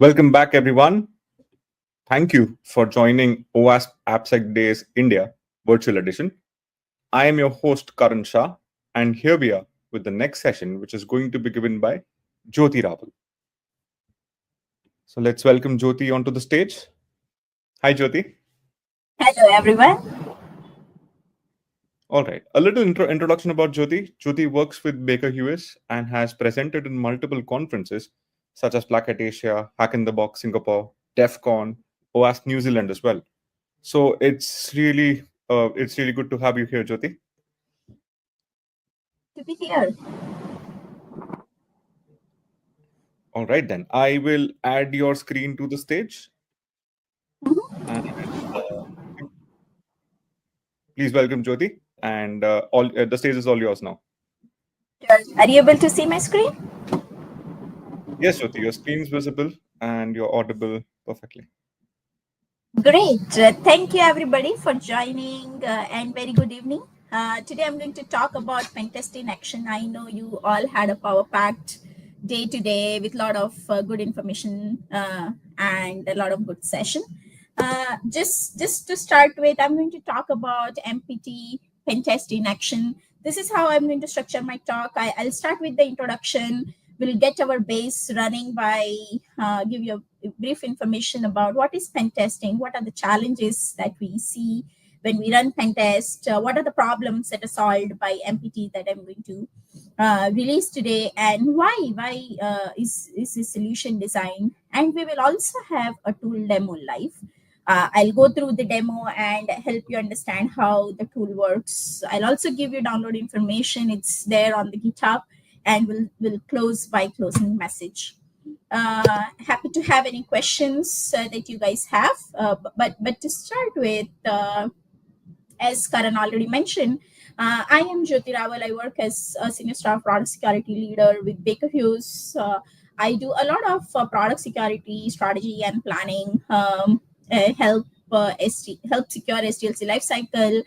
Welcome back, everyone. Thank you for joining OWASP AppSec Days India Virtual Edition. I am your host, Karan Shah, and here we are with the next session, which is going to be given by Jyoti Raval. So let's welcome Jyoti onto the stage. Hi, Jyoti. Hello, everyone. All right, a little introduction about Jyoti. Jyoti works with Baker Hughes and has presented in multiple conferences such as Black Hat Asia, Hack in the Box Singapore, DEF CON, OWASP New Zealand as well. So it's really good to have you here, Jyoti. To be here. All right, then I will add your screen to the stage. And, please welcome Jyoti, and all the stage is all yours now. Are you able to see my screen? Yes, Jyoti, your screen is visible and you're audible perfectly. Great. Thank you, everybody, for joining, and very good evening. Today, I'm going to talk about Pentest in action. I know you all had a power-packed day today with a lot of good information and a lot of good session. Just to start with, I'm going to talk about MPT, Pentest in action. This is how I'm going to structure my talk. I'll start with the introduction. We'll get our base running by give you a brief information about what is pen testing, what are the challenges that we see when we run pen test, what are the problems that are solved by MPT that I'm going to release today, and why is this solution designed. And we will also have a tool demo live. I'll go through the demo and help you understand how the tool works. I'll also give you download information. It's there on the GitHub, and we'll close by closing message. Happy to have any questions that you guys have. But to start with, as Karan already mentioned, I am Jyoti Raval. I work as a senior staff product security leader with Baker Hughes. I do a lot of product security strategy and planning, help secure SDLC lifecycle,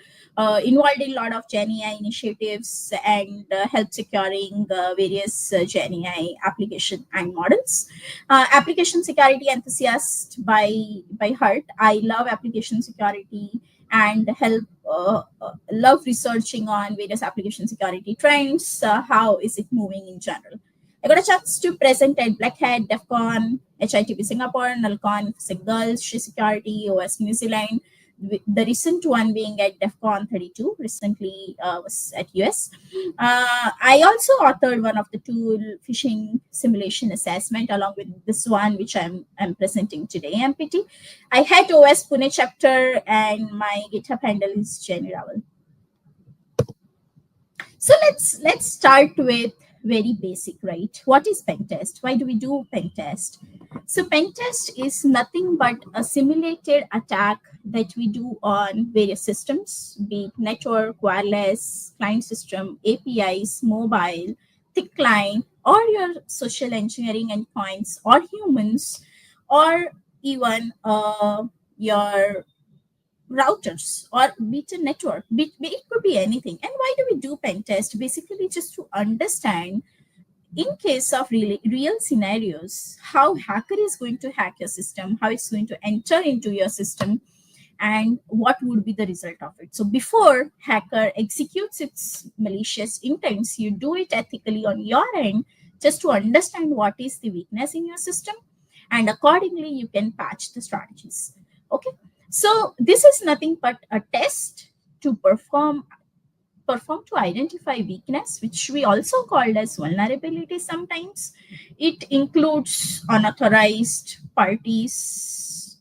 involved in a lot of GenAI initiatives, and help securing various GenAI application and models. Application security enthusiast by heart. I love application security and love researching on various application security trends. How is it moving in general? I got a chance to present at Black Hat, DEF CON, HITP Singapore, NullCon, Girls, Security, OS New Zealand. The recent one being at DEF CON 32, recently was at US. I also authored one of the tool phishing simulation assessment along with this one, which I'm presenting today, MPT. I had OS Pune chapter, and my GitHub handle is Jenny Raval. So let's start with very basic, right? What is pen test? Why do we do pen test? So pen test is nothing but a simulated attack that we do on various systems, be it network, wireless, client system, APIs, mobile, thick client, or your social engineering endpoints, or humans, or even your routers, or be it a network, it could be anything. And why do we do pen test? Basically just to understand, in case of real scenarios, how hacker is going to hack your system, how it's going to enter into your system, and what would be the result of it. So before hacker executes its malicious intents, you do it ethically on your end, just to understand what is the weakness in your system, and accordingly you can patch the strategies. Okay, so this is nothing but a test to perform to identify weakness, which we also called as vulnerability sometimes. It includes unauthorized parties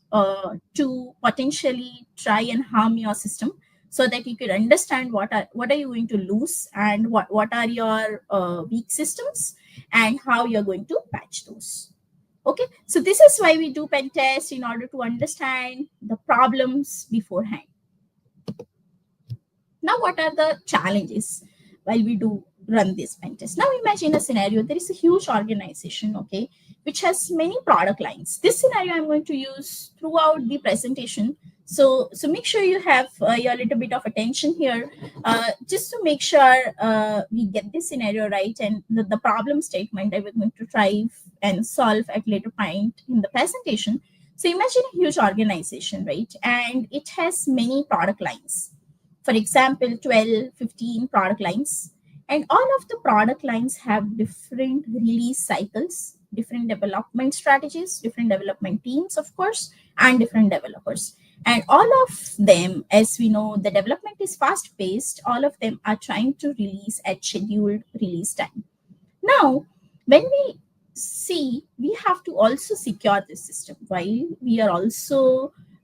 to potentially try and harm your system, so that you could understand what are you going to lose, and what are your weak systems, and how you're going to patch those. Okay, so this is why we do pen test, in order to understand the problems beforehand. Now, what are the challenges while we do run this pen test? Now, imagine a scenario. There is a huge organization, which has many product lines. This scenario I'm going to use throughout the presentation, So make sure you have your little bit of attention here, just to make sure we get this scenario right, and the problem statement that we're going to try and solve at later point in the presentation. So imagine a huge organization, right? And it has many product lines. For example, 12, 15 product lines. And all of the product lines have different release cycles, different development strategies, different development teams, of course, and different developers. And all of them, as we know, the development is fast paced. All of them are trying to release at scheduled release time. Now, when we see, we have to also secure this system. While we are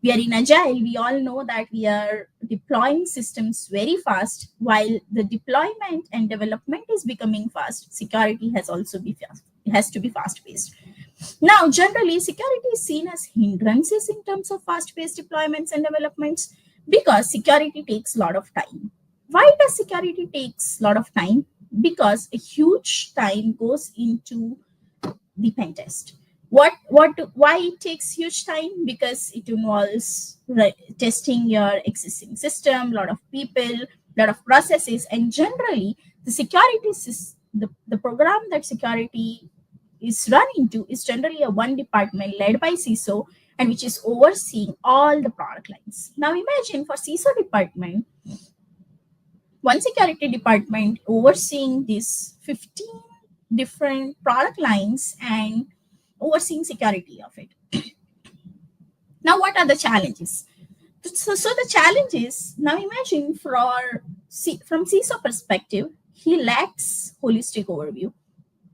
in agile, we all know that we are deploying systems very fast. While the deployment and development is becoming fast, security has also be fast. It has to be fast paced. Now, generally, security is seen as hindrances in terms of fast-paced deployments and developments because security takes a lot of time. Why does security takes a lot of time? Because a huge time goes into the pen test. Why it takes huge time? Because it involves testing your existing system, a lot of people, a lot of processes, and generally the program that security is run into is generally a one department led by CISO and which is overseeing all the product lines. Now imagine for CISO department, one security department overseeing these 15 different product lines and overseeing security of it. Now what are the challenges? So the challenge is, now imagine from CISO perspective, he lacks holistic overview.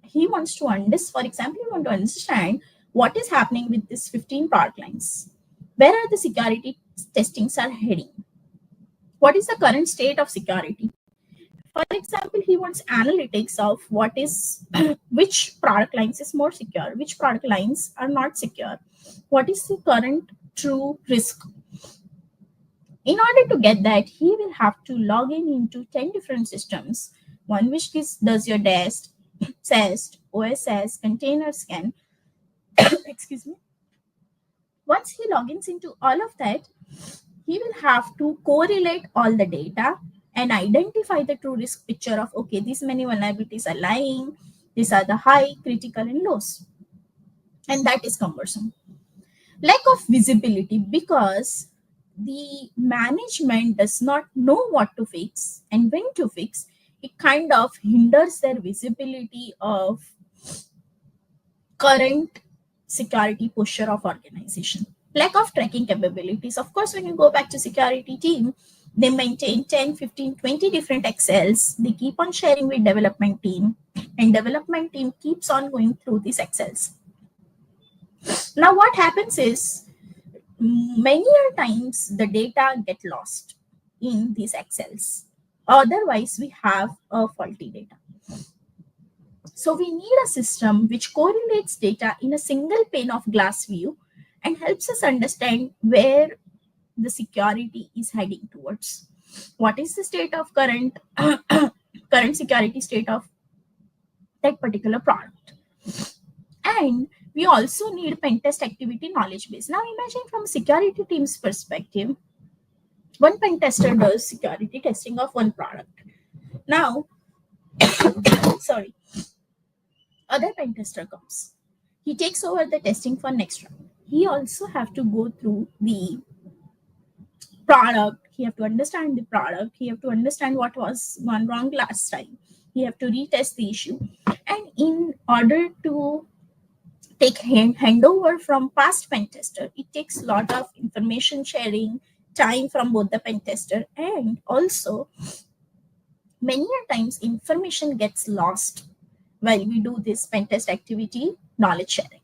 He wants to understand, for example, he wants to understand what is happening with these 15 product lines. Where are the security testings are heading? What is the current state of security? For example, he wants analytics of what is which product lines is more secure, which product lines are not secure, what is the current true risk. In order to get that, he will have to log in into 10 different systems, one which does your DEST, CEST, OSS, container scan. Excuse me. Once he logins into all of that, he will have to correlate all the data and identify the true risk picture of, okay, these many vulnerabilities are lying, these are the high, critical, and lows. And that is cumbersome. Lack of visibility, because the management does not know what to fix and when to fix, it kind of hinders their visibility of current security posture of organization. Lack of tracking capabilities. Of course, when you go back to security team, they maintain 10, 15, 20 different Excels. They keep on sharing with development team, and development team keeps on going through these Excels. Now, what happens is, many times the data get lost in these Excels. Otherwise, we have a faulty data. So we need a system which correlates data in a single pane of glass view and helps us understand where the security is heading towards. What is the state of current security state of that particular product? And we also need pentest activity knowledge base. Now imagine from security team's perspective, one pentester does security testing of one product. Now, sorry, other pentester comes. He takes over the testing for next round. He also have to go through the product. He have to understand the product. He have to understand what was gone wrong last time. He have to retest the issue. And in order to take handover from past pen tester, it takes a lot of information sharing, time from both the pen tester, and also many times information gets lost while we do this pen test activity knowledge sharing.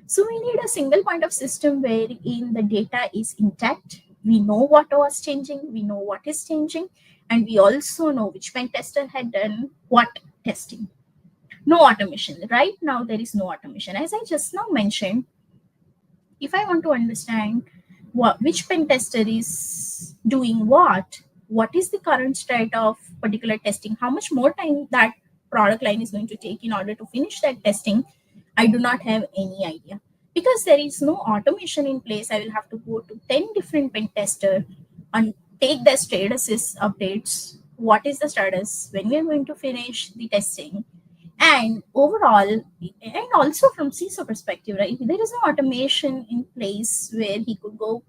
So we need a single point of system wherein the data is intact. We know what was changing, we know what is changing, and we also know which pen tester had done what testing. No automation. Right now, there is no automation. As I just now mentioned, if I want to understand which pen tester is doing what is the current state of particular testing, how much more time that product line is going to take in order to finish that testing, I do not have any idea. Because there is no automation in place, I will have to go to 10 different pen tester and take the status updates. What is the status? When we are going to finish the testing? And overall, and also from CISO perspective, right? There is no automation in place where he could go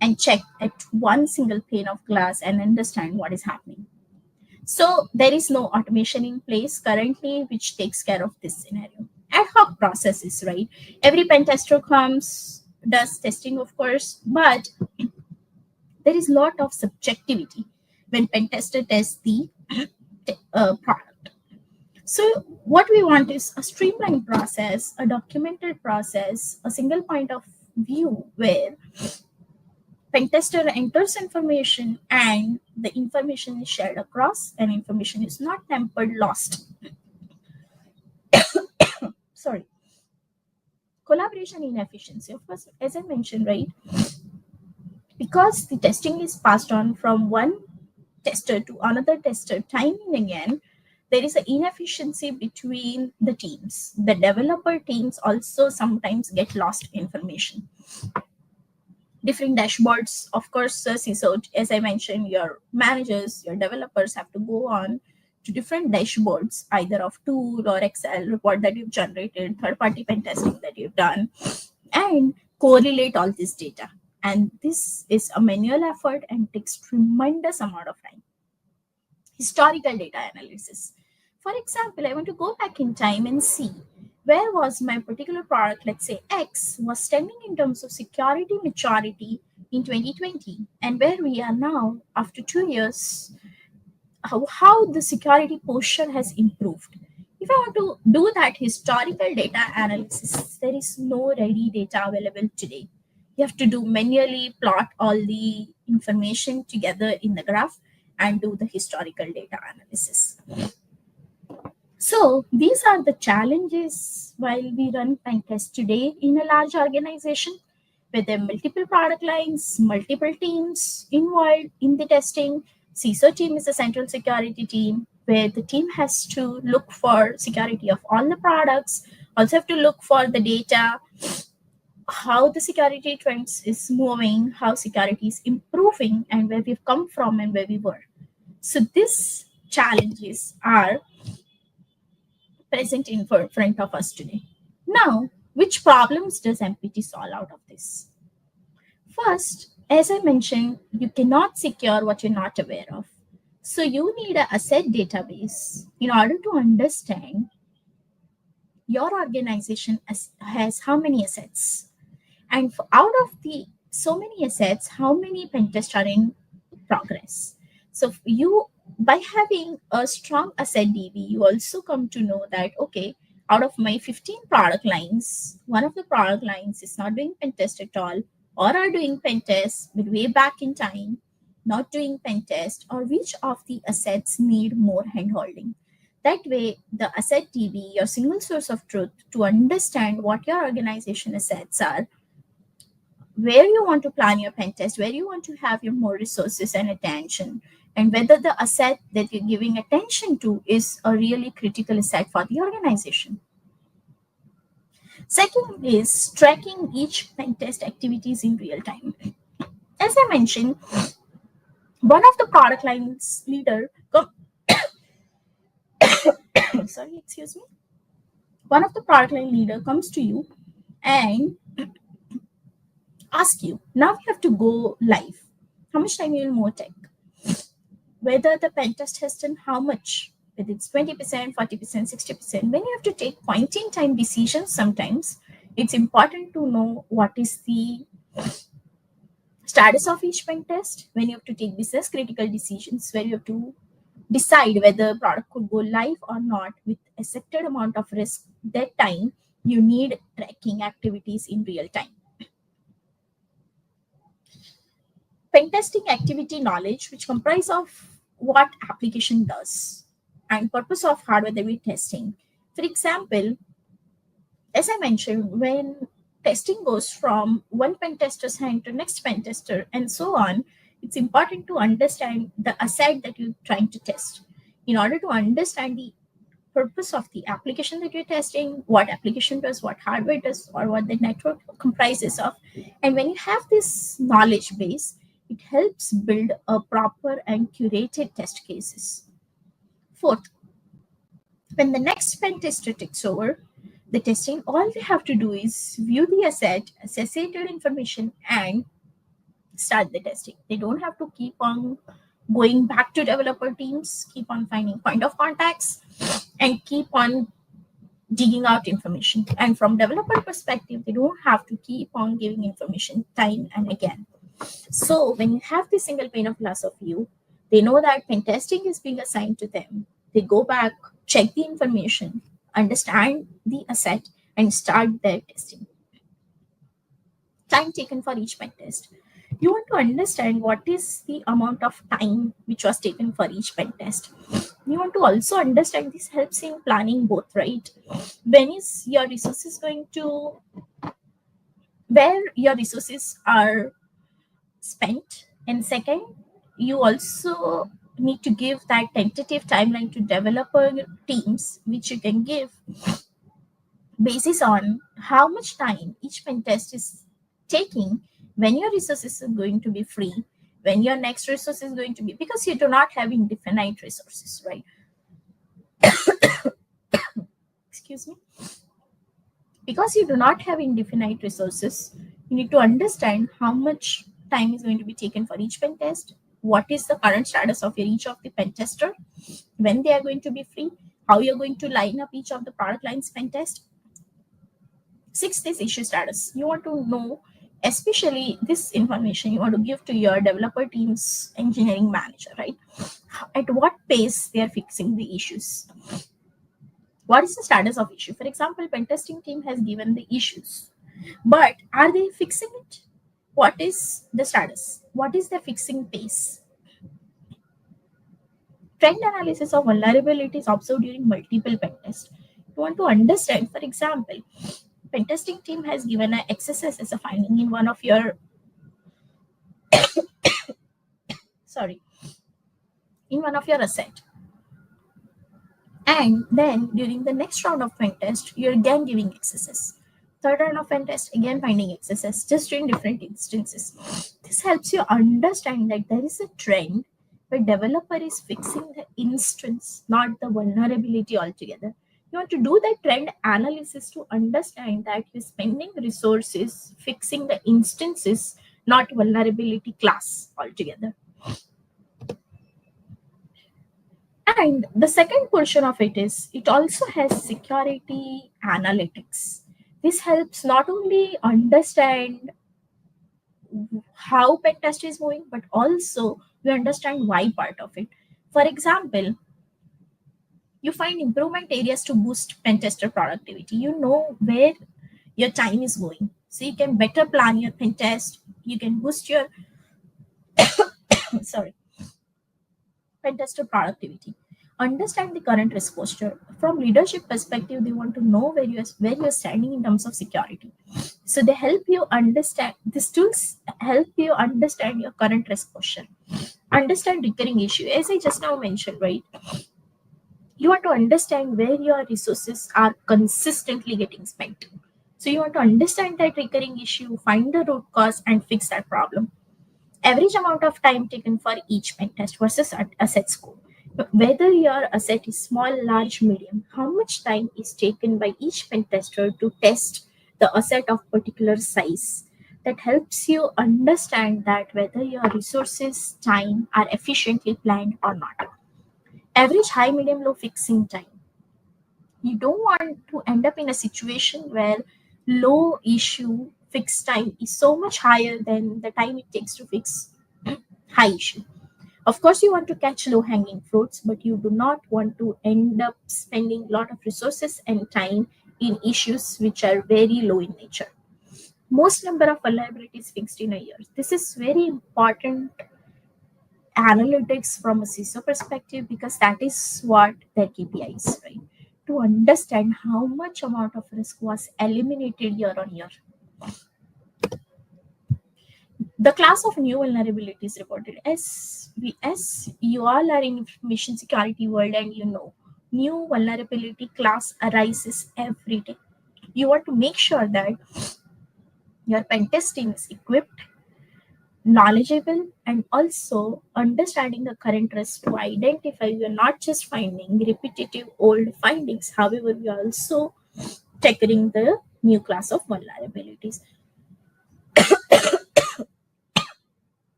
and check at one single pane of glass and understand what is happening. So there is no automation in place currently which takes care of this scenario. Ad hoc processes, right? Every pen tester comes, does testing, of course, but there is a lot of subjectivity when pen tester tests the product. So what we want is a streamlined process, a documented process, a single point of view where pen tester enters information and the information is shared across and information is not tampered, lost. Sorry. Collaboration inefficiency. Of course, as I mentioned, right? Because the testing is passed on from one tester to another tester time and again, there is an inefficiency between the teams. The developer teams also sometimes get lost information. Different dashboards, of course, so as I mentioned, your managers, your developers have to go on to different dashboards, either of tool or Excel report that you've generated, third-party pen testing that you've done, and correlate all this data. And this is a manual effort and takes tremendous amount of time. Historical data analysis. For example, I want to go back in time and see where was my particular product, let's say X, was standing in terms of security maturity in 2020, and where we are now after 2 years, how the security posture has improved. If I want to do that historical data analysis, there is no ready data available today. You have to do manually plot all the information together in the graph and do the historical data analysis. So these are the challenges while we run pen tests today in a large organization, where there are multiple product lines, multiple teams involved in the testing. CISO team is a central security team where the team has to look for security of all the products, also have to look for the data, how the security trends is moving, how security is improving, and where we've come from and where we were. So these challenges are present in front of us today. Now, which problems does MPT solve out of this? First, as I mentioned, you cannot secure what you're not aware of. So you need an asset database in order to understand your organization has how many assets. And out of the so many assets, how many pen tests are in progress? So you, by having a strong asset DB, you also come to know that, okay, out of my 15 product lines, one of the product lines is not doing pen test at all, or are doing pen tests but way back in time, not doing pen test, or which of the assets need more handholding. That way, the asset DB, your single source of truth to understand what your organization assets are, where you want to plan your pen test, where you want to have your more resources and attention, and whether the asset that you're giving attention to is a really critical asset for the organization. Second is tracking each pen test activities in real time. As I mentioned, one of the product lines leader, sorry, excuse me. One of the product line leader comes to you and ask you, now we have to go live. How much time you will more take? Whether the pen test has done how much, whether it's 20%, 40%, 60%. When you have to take point in time decisions, sometimes it's important to know what is the status of each pen test. When you have to take business critical decisions, where you have to decide whether product could go live or not with accepted amount of risk, that time you need tracking activities in real time. Pen testing activity knowledge, which comprise of what application does and purpose of hardware that we're testing. For example, as I mentioned, when testing goes from one pen tester's hand to next pen tester and so on, it's important to understand the asset that you're trying to test. In order to understand the purpose of the application that you're testing, what application does, what hardware does, or what the network comprises of. And when you have this knowledge base, it helps build a proper and curated test cases. Fourth, when the next pen tester takes over the testing, all they have to do is view the asset, associated information, and start the testing. They don't have to keep on going back to developer teams, keep on finding point of contacts, and keep on digging out information. And from developer perspective, they don't have to keep on giving information time and again. So when you have this single pane of glass of view, they know that pen testing is being assigned to them. They go back, check the information, understand the asset, and start their testing. Time taken for each pen test. You want to understand what is the amount of time which was taken for each pen test. You want to also understand this helps in planning both, right? When is your resources going to, where your resources are spent, and second, you also need to give that tentative timeline to developer teams, which you can give basis on how much time each pen test is taking, when your resources are going to be free, when your next resource is going to be, because you do not have indefinite resources, right? Excuse me. Because you do not have indefinite resources, you need to understand how much time is going to be taken for each pen test, what is the current status of each of the pen tester, when they are going to be free, how you're going to line up each of the product lines pen test. Sixth is issue status. You want to know, especially this information you want to give to your developer team's engineering manager, right? At what pace they are fixing the issues. What is the status of issue? For example, pen testing team has given the issues, but are they fixing it? What is the status? What is the fixing pace? Trend analysis of vulnerabilities observed during multiple pen tests. You want to understand, for example, pen testing team has given an XSS as a finding in one of your in one of your asset. And then during the next round of pen test, you're again giving XSS. Third round of pen test, again finding XSS, just in different instances. This helps you understand that there is a trend where developer is fixing the instance, not the vulnerability altogether. You want to do that trend analysis to understand that you're spending resources fixing the instances, not vulnerability class altogether. And the second portion of it is it also has security analytics. This helps not only understand how pen test is moving, but also we understand why part of it. For example, you find improvement areas to boost pen tester productivity. You know where your time is going. So you can better plan your pen test. You can boost your pen tester productivity. Understand the current risk posture. From leadership perspective, they want to know where you're standing in terms of security. So they help you understand, these tools help you understand your current risk posture. Understand recurring issue. As I just now mentioned, right? You want to understand where your resources are consistently getting spent. So you want to understand that recurring issue, find the root cause, and fix that problem. Average amount of time taken for each pen test versus asset score. Whether your asset is small, large, medium, how much time is taken by each pen tester to test the asset of particular size. That helps you understand that whether your resources, time are efficiently planned or not. Average high, medium, low fixing time. You don't want to end up in a situation where low issue fixed time is so much higher than the time it takes to fix high issue. Of course, you want to catch low hanging fruits, but you do not want to end up spending a lot of resources and time in issues which are very low in nature. Most number of vulnerabilities fixed in a year. This is very important analytics from a CISO perspective because that is what their KPI is, right? To understand how much amount of risk was eliminated year on year. The class of new vulnerabilities reported, as you all are in information security world, and you know new vulnerability class arises every day. You want to make sure that your pen test team is equipped, knowledgeable, and also understanding the current risk to identify we are not just finding repetitive old findings. However, we are also tackling the new class of vulnerabilities.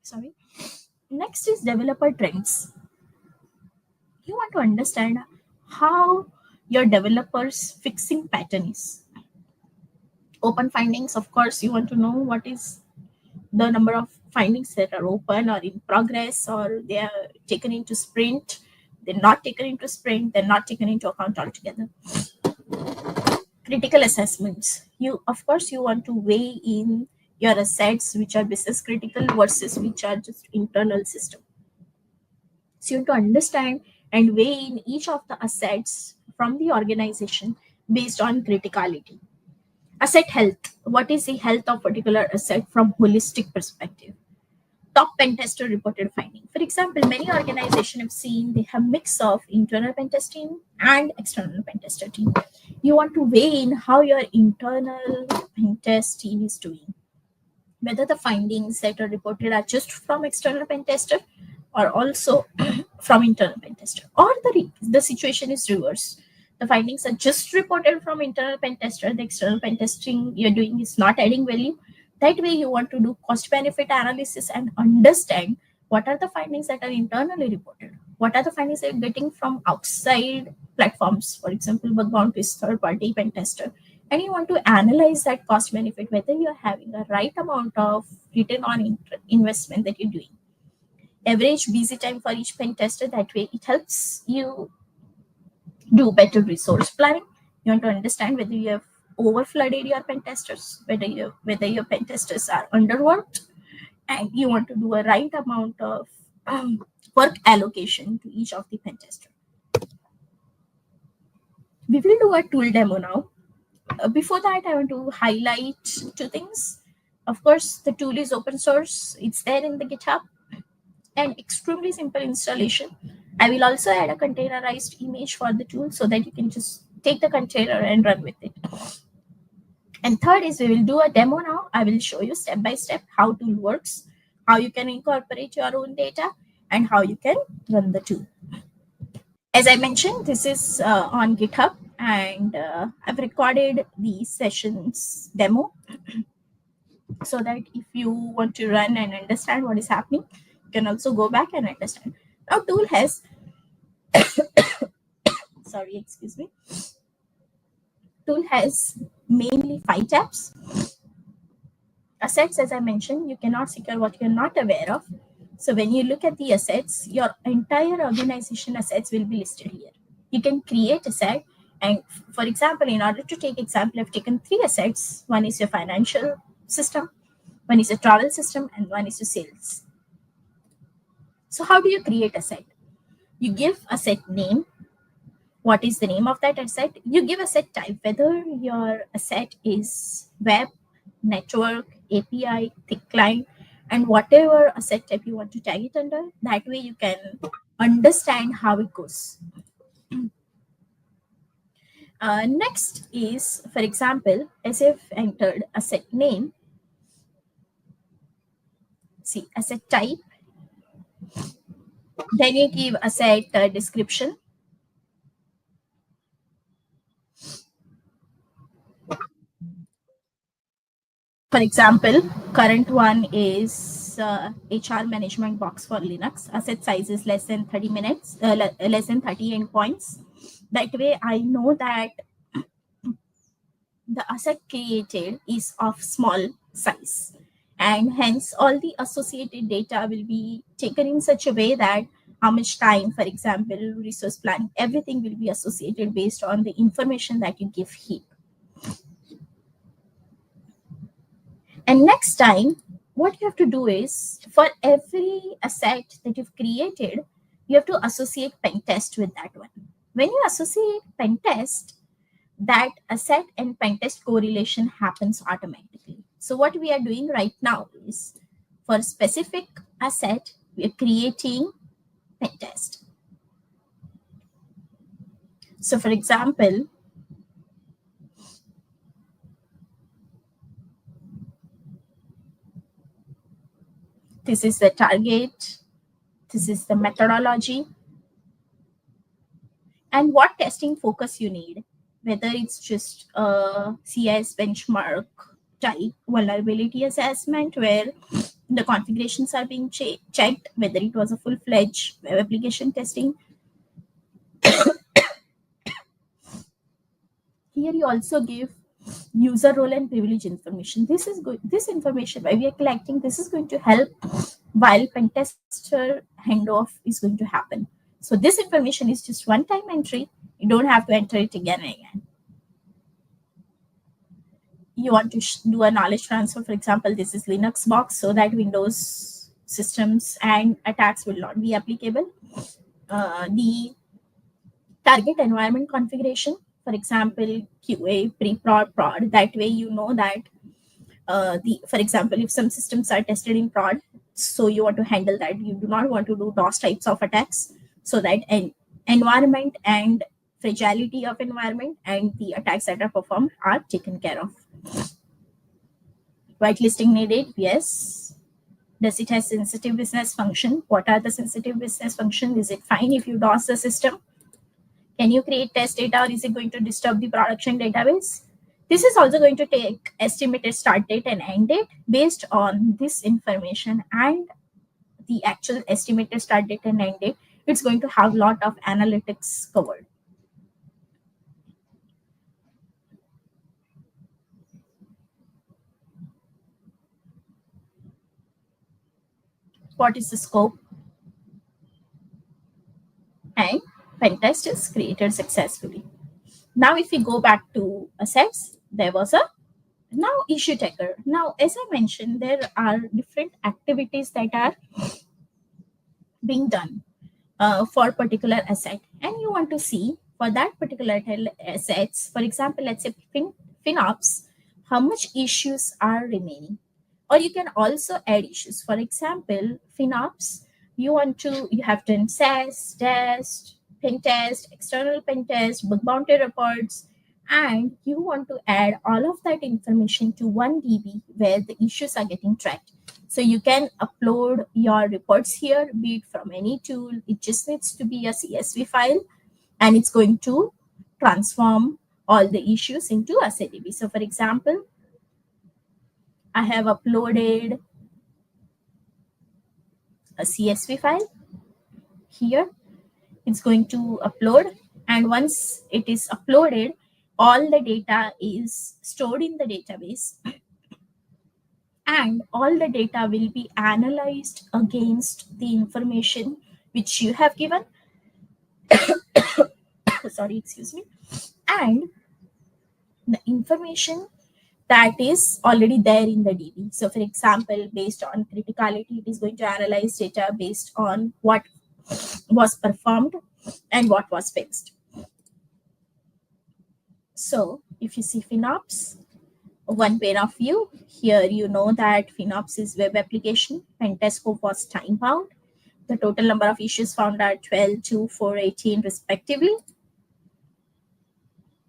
Sorry. Next is developer trends. You want to understand how your developers fixing pattern is. Open findings, of course, you want to know what is the number of findings that are open or in progress, or they are taken into sprint, they're not taken into sprint, they're not taken into account altogether. Critical assessments. You, of course, you want to weigh in your assets which are business critical versus which are just internal system. So you have to understand and weigh in each of the assets from the organization based on criticality. Asset health. What is the health of particular asset from holistic perspective? Top pen tester reported finding. For example, many organizations have seen they have mix of internal pen testing and external pen tester team. You want to weigh in how your internal pen test team is doing, whether the findings that are reported are just from external pen tester or also from internal pen tester, or the situation is reverse. The findings are just reported from internal pen tester, the external pen testing you're doing is not adding value. That way you want to do cost benefit analysis and understand what are the findings that are internally reported, what are the findings that you're getting from outside platforms, for example bug bounties, third party pen tester, and you want to analyze that cost benefit, whether you're having a right amount of return on investment that you're doing. Average busy time for each pen tester, that way it helps you do better resource planning. You want to understand whether you have over flooded your pen testers, whether your pen testers are underworked, and you want to do a right amount of work allocation to each of the pen tester. We will do a tool demo now. Before that, I want to highlight two things. Of course, the tool is open source. It's there in the GitHub and extremely simple installation. I will also add a containerized image for the tool so that you can just take the container and run with it. And third is we will do a demo now. I will show you step by step how tool works, how you can incorporate your own data, and how you can run the tool. As I mentioned, this is on GitHub, and I've recorded the sessions demo so that if you want to run and understand what is happening, you can also go back and understand. Now, tool has, sorry, excuse me. Tool has mainly 5 tabs. Assets, as I mentioned, you cannot secure what you're not aware of. So when you look at the assets, your entire organization assets will be listed here. You can create a set, and for example, in order to take example, I've taken 3 assets. One is your financial system, one is a travel system, and one is your sales. So how do you create a set? You give a set name. What is the name of that asset? You give a set type, whether your asset is web, network, API, thick client, and whatever asset type you want to tag it under. That way you can understand how it goes. Next is, for example, as if entered asset name, see asset type, then you give asset description. For example, current one is HR management box for Linux. Asset size is less than 30 minutes, less than 30 endpoints. That way I know that the asset created is of small size, and hence all the associated data will be taken in such a way that how much time, for example, resource planning, everything will be associated based on the information that you give here. And next time, what you have to do is, for every asset that you've created, you have to associate Pentest with that one. When you associate Pentest, that asset and Pentest correlation happens automatically. So what we are doing right now is, for a specific asset, we are creating Pentest. So for example, this is the target, this is the methodology, and what testing focus you need, whether it's just a CIS benchmark type vulnerability assessment where the configurations are being checked, whether it was a full-fledged web application testing. Here you also give user role and privilege information. This is good. This information while we are collecting, this is going to help while pentester handoff is going to happen. So this information is just one-time entry. You don't have to enter it again and again. You want to do a knowledge transfer. For example, this is Linux box, so that Windows systems and attacks will not be applicable. The target environment configuration, for example, QA, pre-prod, prod. That way you know that for example, if some systems are tested in prod, so you want to handle that. You do not want to do DOS types of attacks, so that environment and fragility of environment and the attacks that are performed are taken care of. Whitelisting needed, yes. Does it have sensitive business function? What are the sensitive business functions? Is it fine if you DOS the system? Can you create test data, or is it going to disturb the production database? This is also going to take estimated start date and end date. Based on this information and the actual estimated start date and end date, it's going to have a lot of analytics covered. What is the scope? And pentest is created successfully. Now, if we go back to assets, there was a now issue taker. Now, as I mentioned, there are different activities that are being done for particular asset, and you want to see for that particular assets, for example, let's say FinOps, how much issues are remaining. Or you can also add issues. For example, FinOps, you have done SAS, test, Pentest, external Pentest, bug bounty reports, and you want to add all of that information to one DB where the issues are getting tracked. So you can upload your reports here, be it from any tool. It just needs to be a CSV file, and it's going to transform all the issues into a CDB. So for example, I have uploaded a CSV file here. It's going to upload, and once it is uploaded, all the data is stored in the database, and all the data will be analyzed against the information which you have given. Sorry, excuse me. And the information that is already there in the DB. So for example, based on criticality, it is going to analyze data based on what was performed and what was fixed. So if you see FinOps, one pane of view, here you know that FinOps is web application, Pentest scope was time bound. The total number of issues found are 12, 2, 4, 18 respectively.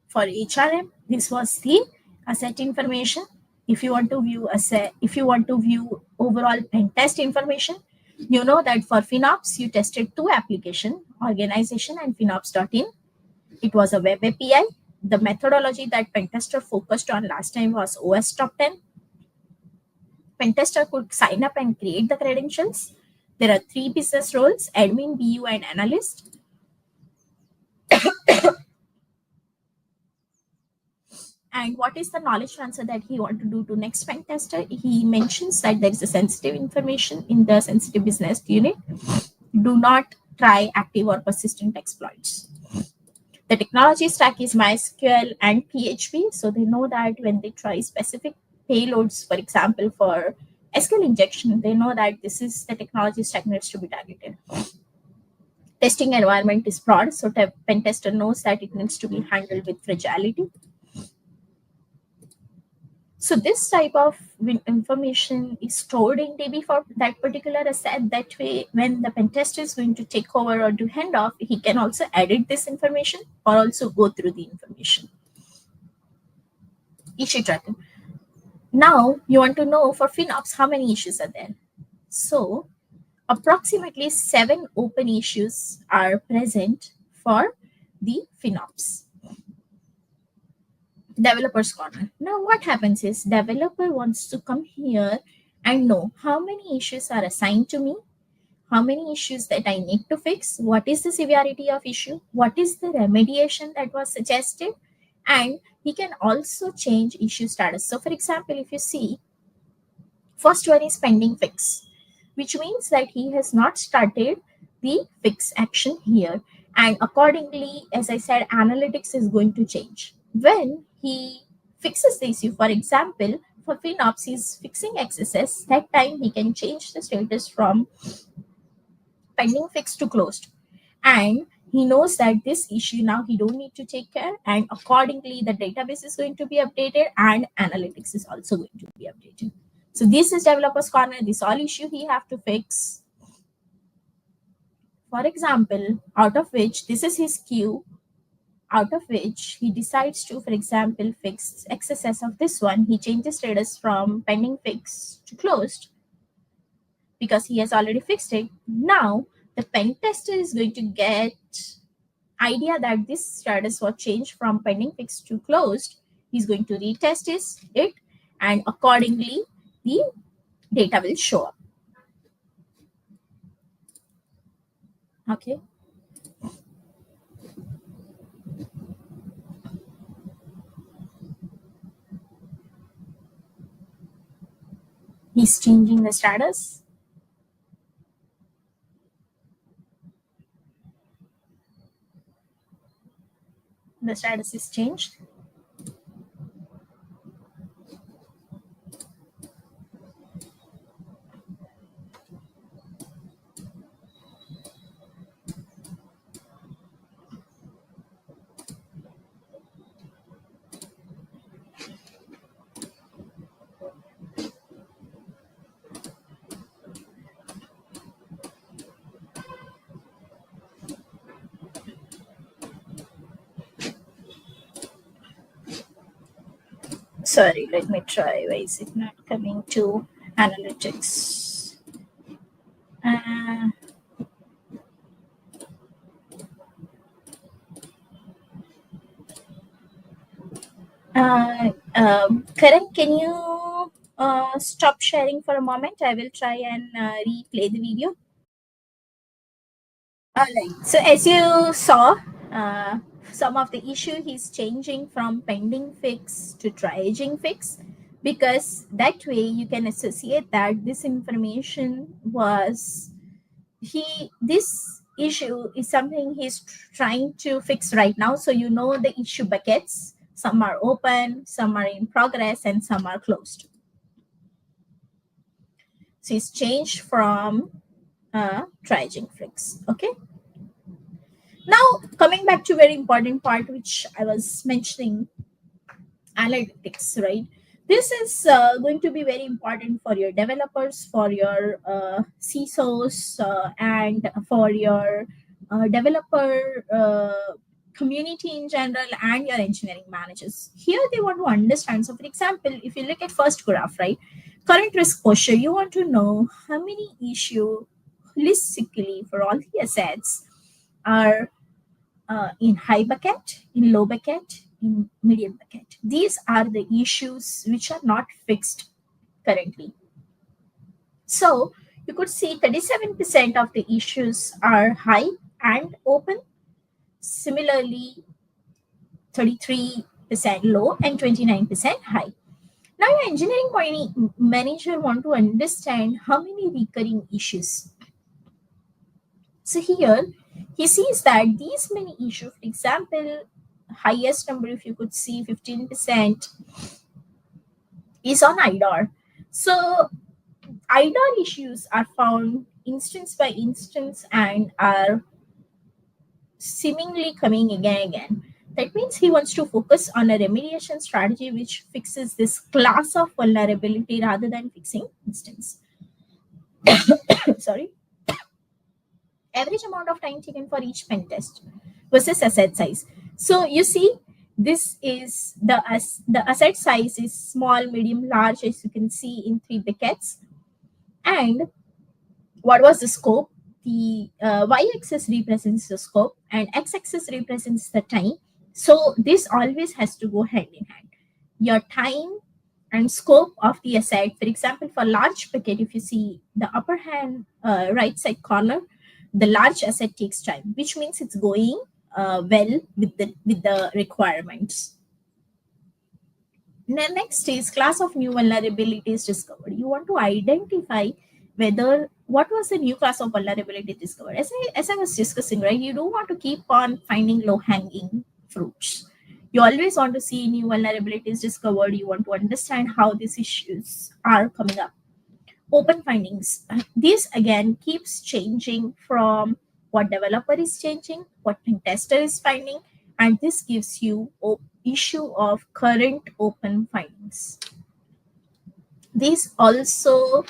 For HRM, this was the asset information. If you want to view overall pen test information, you know that for FinOps, you tested two applications, organization and FinOps.in. It was a web API. The methodology that Pentester focused on last time was OS top 10. Pentester could sign up and create the credentials. There are three business roles: admin, BU, and analyst. And what is the knowledge transfer that he want to do to next pen tester? He mentions that there is a sensitive information in the sensitive business unit. Do not try active or persistent exploits. The technology stack is MySQL and PHP, so they know that when they try specific payloads, for example, for SQL injection, they know that this is the technology stack needs to be targeted. Testing environment is broad, so pen tester knows that it needs to be handled with fragility. So this type of information is stored in DB for that particular asset. That way, when the pen tester is going to take over or do handoff, he can also edit this information or also go through the information. Issue tracker. Now you want to know for FinOps how many issues are there. So approximately 7 open issues are present for the FinOps. Developer's corner. Now what happens is developer wants to come here and know how many issues are assigned to me, how many issues that I need to fix, what is the severity of issue, what is the remediation that was suggested, and he can also change issue status. So for example, if you see, first one is pending fix, which means that he has not started the fix action here, and accordingly, as I said, analytics is going to change when he fixes the issue. For example, for FinOps, he's fixing XSS. That time he can change the status from pending fix to closed, and he knows that this issue now he don't need to take care, and accordingly the database is going to be updated and analytics is also going to be updated. So this is developer's corner. This all issue he have to fix. For example, out of which this is his queue, out of which he decides to, for example, fix XSS of this one. He changes status from pending fix to closed because he has already fixed it. Now the pen tester is going to get idea that this status was changed from pending fix to closed. He's going to retest it, and accordingly the data will show up. Okay. He's changing the status. The status is changed. Sorry, let me try. Why is it not coming to analytics? Karan, can you stop sharing for a moment? I will try and replay the video. All right. So as you saw, some of the issue he's changing from pending fix to triaging fix, because that way you can associate that this information was this issue is something he's trying to fix right now. So you know the issue buckets. Some are open, some are in progress, and some are closed. So it's changed from triaging fix. Okay. Now, coming back to very important part, which I was mentioning, analytics, right? This is going to be very important for your developers, for your CISOs, and for your developer community in general, and your engineering managers. Here, they want to understand. So, for example, if you look at first graph, right? Current risk posture, you want to know how many issue holistically for all the assets are in high bucket, in low bucket, in medium bucket. These are the issues which are not fixed currently. So you could see 37% of the issues are high and open. Similarly, 33% low and 29% high. Now your engineering manager want to understand how many recurring issues. So here he sees that these many issues, for example, highest number, if you could see 15%, is on IDOR. So IDOR issues are found instance by instance and are seemingly coming again and again. That means he wants to focus on a remediation strategy which fixes this class of vulnerability rather than fixing instance. Sorry. Average amount of time taken for each pen test versus asset size. So you see, this is the asset size is small, medium, large, as you can see in 3 buckets. And what was the scope? The y-axis represents the scope and x-axis represents the time. So this always has to go hand in hand. Your time and scope of the asset. For example, for large bucket, if you see the upper hand right side corner, the large asset takes time, which means it's going well with the requirements. Next is class of new vulnerabilities discovered. You want to identify whether what was the new class of vulnerability discovered. As I was discussing, right, you don't want to keep on finding low hanging fruits. You always want to see new vulnerabilities discovered. You want to understand how these issues are coming up. Open findings. This again keeps changing from what developer is changing, what tester is finding, and this gives you issue of current open findings. This also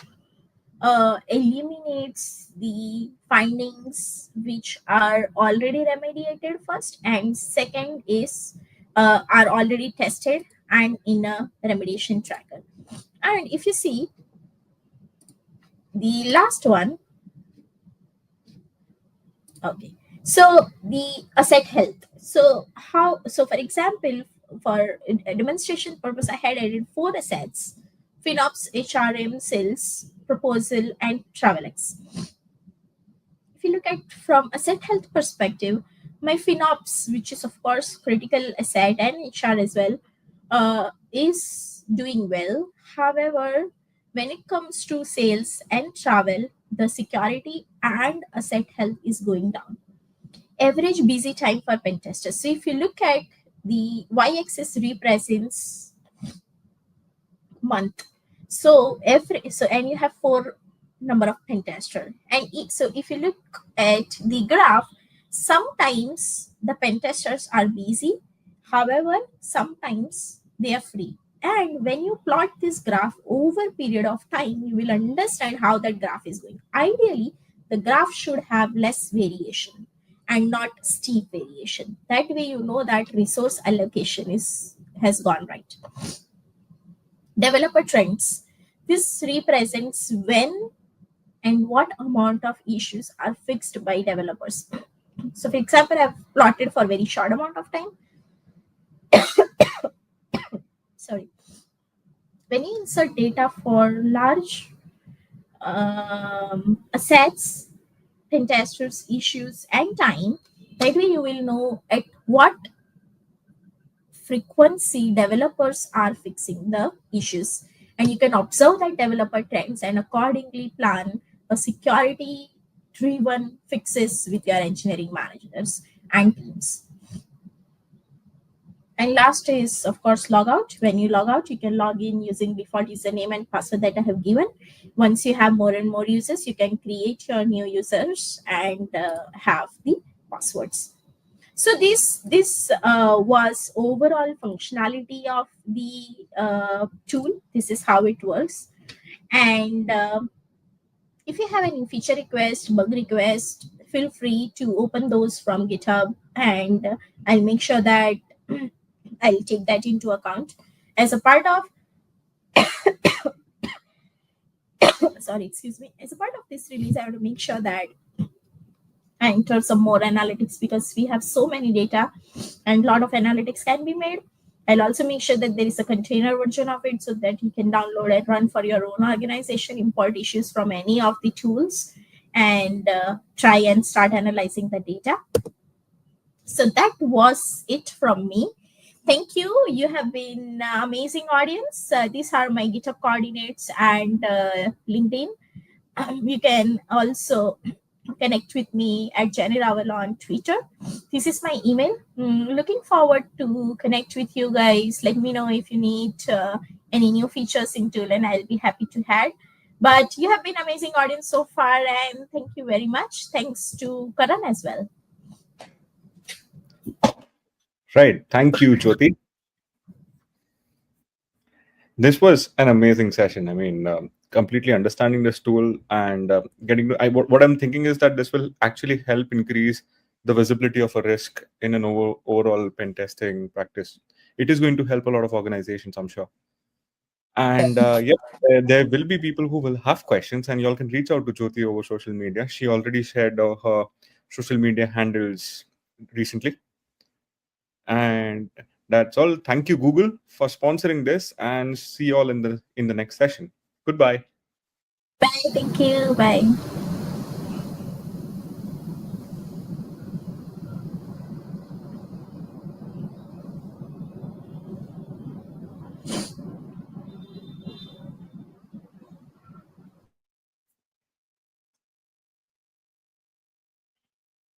eliminates the findings which are already remediated first, and second is are already tested and in a remediation tracker. And if you see the last one, okay, so the asset health. So for example, for a demonstration purpose, I had added 4 assets: FinOps, HRM, sales, proposal, and TravelX. If you look at from asset health perspective, my FinOps, which is of course critical asset, and HR as well, is doing well. However, when it comes to sales and travel, the security and asset health is going down. Average busy time for pen testers. So if you look at the y-axis represents month. So and you have 4 number of pen tester. And so if you look at the graph, sometimes the pen testers are busy. However, sometimes they are free. And when you plot this graph over a period of time, you will understand how that graph is going. Ideally, the graph should have less variation and not steep variation. That way you know that resource allocation has gone right. Developer trends. This represents when and what amount of issues are fixed by developers. So for example, I've plotted for very short amount of time. Sorry. When you insert data for large assets, pentesters, issues, and time, that way you will know at what frequency developers are fixing the issues. And you can observe that developer trends and accordingly plan a security driven fixes with your engineering managers and teams. And last is, of course, logout. When you log out, you can log in using default username and password that I have given. Once you have more and more users, you can create your new users and have the passwords. So this was overall functionality of the tool. This is how it works. And if you have any feature request, bug request, feel free to open those from GitHub, and I'll make sure that I'll take that into account as a part of sorry, excuse me. As a part of this release, I have to make sure that I enter some more analytics because we have so many data and a lot of analytics can be made. I'll also make sure that there is a container version of it so that you can download and run for your own organization, import issues from any of the tools, and try and start analyzing the data. So that was it from me. Thank you. You have been amazing audience. These are my GitHub coordinates and LinkedIn. You can also connect with me at Jenny Raval on Twitter. This is my email. Looking forward to connect with you guys. Let me know if you need any new features in tool, and I'll be happy to add. But you have been amazing audience so far, and thank you very much. Thanks to Karan as well. Right. Thank you, Jyoti. This was an amazing session. I mean, completely understanding this tool and getting to, what I'm thinking is that this will actually help increase the visibility of a risk in an overall pen testing practice. It is going to help a lot of organizations, I'm sure. And yeah, there will be people who will have questions, and y'all can reach out to Jyoti over social media. She already shared her social media handles recently. And that's all. Thank you, Google, for sponsoring this, and see you all in the next session. Goodbye. Bye. Thank you. Bye.